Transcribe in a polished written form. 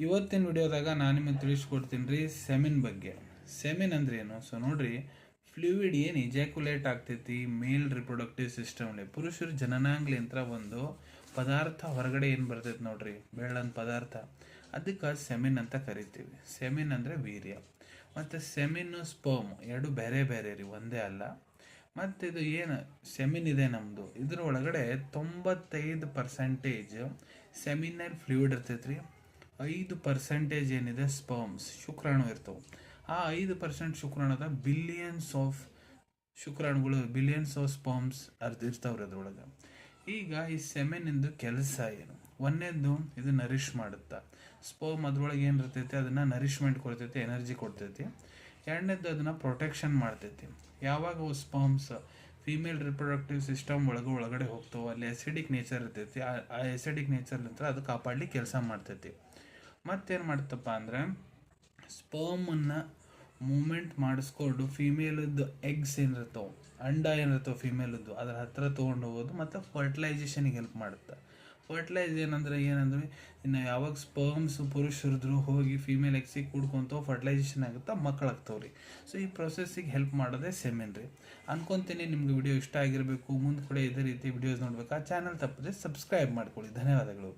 ಇವತ್ತಿನ ವಿಡಿಯೋದಾಗ ನಾನು ನಿಮಗೆ ತಿಳಿಸ್ಕೊಡ್ತೀನಿ ರೀ ಸೆಮಿನ್ ಬಗ್ಗೆ. ಸೆಮಿನ್ ಅಂದ್ರೆ ಏನು? ಸೊ ನೋಡ್ರಿ, ಫ್ಲೂಯಿಡ್ ಏನು ಇಜಾಕ್ಯುಲೇಟ್ ಆಗ್ತೈತಿ ಮೇಲ್ ರಿಪ್ರೊಡಕ್ಟಿವ್ ಸಿಸ್ಟಮ್ಲಿ, ಪುರುಷರ ಜನನಾಂಗ್ಲಿಂತ್ರ ಒಂದು ಪದಾರ್ಥ ಹೊರಗಡೆ ಏನು ಬರ್ತೈತಿ ನೋಡ್ರಿ, ಬೆಳ್ಳಂತ ಪದಾರ್ಥ, ಅದಕ್ಕೆ ಸೆಮಿನ್ ಅಂತ ಕರಿತೀವಿ. ಸೆಮಿನ್ ಅಂದರೆ ವೀರ್ಯ. ಮತ್ತು ಸೆಮಿನ್ ಸ್ಪರ್ಮ್ ಎರಡು ಬೇರೆ ಬೇರೆ ರೀ, ಒಂದೇ ಅಲ್ಲ. ಮತ್ತು ಇದು ಏನು ಸೆಮಿನ್ ಇದೆ ನಮ್ಮದು, ಇದ್ರ ಒಳಗಡೆ 95% ಸೆಮಿನಲ್ ಫ್ಲೂಯಿಡ್ ಇರ್ತೈತೆ ರೀ. 5% ಏನಿದೆ ಸ್ಪರ್ಮ್ಸ್, ಶುಕ್ರಾಣು ಇರ್ತವೆ. ಆ 5% ಶುಕ್ರಾಣದ ಬಿಲಿಯನ್ಸ್ ಆಫ್ ಶುಕ್ರಾಣುಗಳು, ಬಿಲಿಯನ್ಸ್ ಆಫ್ ಸ್ಪರ್ಮ್ಸ್ ಇರ್ತಾವ್ರಿ ಅದ್ರೊಳಗೆ. ಈಗ ಈ ಸೆಮೆನಿಂದು ಕೆಲಸ ಏನು? ಒಂದೇದು, ಇದು ನರಿಷ್ ಮಾಡುತ್ತಾ. ಸ್ಪರ್ಮ್ ಅದ್ರೊಳಗೆ ಏನು ಇರ್ತೈತಿ, ಅದನ್ನು ನರಿಷ್ಮೆಂಟ್ ಕೊಡ್ತೈತಿ, ಎನರ್ಜಿ ಕೊಡ್ತೈತಿ. ಎರಡನೇದು, ಅದನ್ನು ಪ್ರೊಟೆಕ್ಷನ್ ಮಾಡ್ತೈತಿ. ಯಾವಾಗ ಅವು ಸ್ಪರ್ಮ್ಸ್ ಫೀಮೇಲ್ ರಿಪ್ರೊಡಕ್ಟಿವ್ ಸಿಸ್ಟಮ್ ಒಳಗಡೆ ಹೋಗ್ತಾವೆ, ಅಲ್ಲಿ ಎಸಿಡಿಕ್ ನೇಚರ್ ಇರ್ತೈತಿ. ಆ ಎಸಿಡಿಕ್ ನೇಚರ್ಲಿಂತ ಅದು ಕಾಪಾಡ್ಲಿಕ್ಕೆ ಕೆಲಸ ಮಾಡ್ತೈತಿ. ಮತ್ತೇನು ಮಾಡ್ತಪ್ಪ ಅಂದರೆ, ಸ್ಪರ್ಮನ್ನು ಮೂಮೆಂಟ್ ಮಾಡಿಸ್ಕೊಂಡು ಫೀಮೇಲದ್ದು ಎಗ್ಸ್ ಏನಿರ್ತಾವೆ, ಅಂಡ ಏನಿರ್ತಾವೆ ಫೀಮೇಲದ್ದು, ಅದ್ರ ಹತ್ರ ತೊಗೊಂಡು ಹೋಗೋದು ಮತ್ತು ಫರ್ಟಿಲೈಸೇಷನಿಗೆ ಹೆಲ್ಪ್ ಮಾಡುತ್ತೆ. ಫರ್ಟಿಲೈಸ್ ಏನಂದ್ರೆ ಇನ್ನು ಯಾವಾಗ ಸ್ಪರ್ಮ್ಸ್ ಪುರುಷರಿದ್ರು ಹೋಗಿ ಫೀಮೇಲ್ ಎಗ್ಸಿಗೆ ಕೂಡ್ಕೊಂತವೆ, ಫರ್ಟಿಲೈಸೇಷನ್ ಆಗುತ್ತೆ, ಮಕ್ಕಳಾಗ್ತಾವೆ ರೀ. ಸೊ ಈ ಪ್ರೊಸೆಸ್ಸಿಗೆ ಹೆಲ್ಪ್ ಮಾಡೋದೇ ಸೆಮಿನ್ ರೀ. ಅನ್ಕೊತೀನಿ ನಿಮ್ಗೆ ವಿಡಿಯೋ ಇಷ್ಟ ಆಗಿರಬೇಕು. ಮುಂದೆ ಕೂಡ ಇದೇ ರೀತಿ ವಿಡಿಯೋಸ್ ನೋಡ್ಬೇಕು. ಆ ಚಾನಲ್ ತಪ್ಪದೆ ಸಬ್ಸ್ಕ್ರೈಬ್ ಮಾಡ್ಕೊಳ್ಳಿ. ಧನ್ಯವಾದಗಳು.